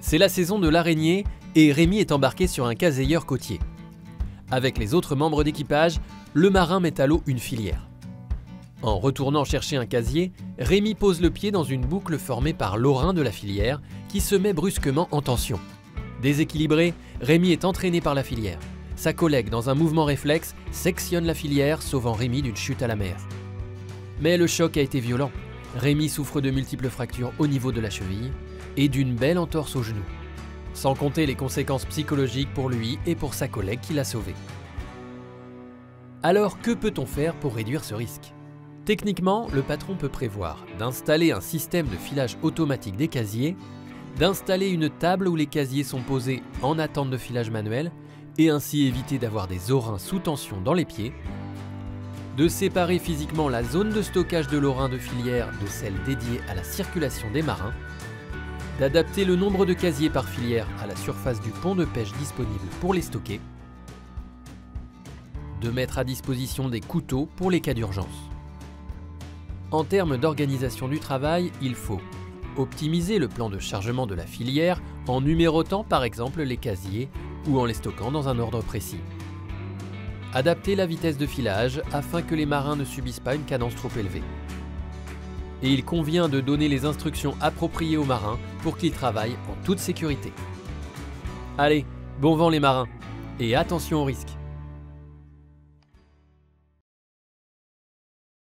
C'est la saison de l'araignée et Rémi est embarqué sur un caseilleur côtier. Avec les autres membres d'équipage, le marin met à l'eau une filière. En retournant chercher un casier, Rémi pose le pied dans une boucle formée par l'airain de la filière qui se met brusquement en tension. Déséquilibré, Rémi est entraîné par la filière. Sa collègue, dans un mouvement réflexe, sectionne la filière, sauvant Rémi d'une chute à la mer. Mais le choc a été violent. Rémi souffre de multiples fractures au niveau de la cheville et d'une belle entorse au genou. Sans compter les conséquences psychologiques pour lui et pour sa collègue qui l'a sauvé. Alors que peut-on faire pour réduire ce risque ? Techniquement, le patron peut prévoir d'installer un système de filage automatique des casiers, d'installer une table où les casiers sont posés en attente de filage manuel et ainsi éviter d'avoir des airains sous tension dans les pieds, de séparer physiquement la zone de stockage de l'airain de filière de celle dédiée à la circulation des marins, d'adapter le nombre de casiers par filière à la surface du pont de pêche disponible pour les stocker, de mettre à disposition des couteaux pour les cas d'urgence. En termes d'organisation du travail, il faut optimiser le plan de chargement de la filière en numérotant par exemple les casiers ou en les stockant dans un ordre précis. Adapter la vitesse de filage afin que les marins ne subissent pas une cadence trop élevée. Et il convient de donner les instructions appropriées aux marins pour qu'ils travaillent en toute sécurité. Allez, bon vent les marins et attention aux risques.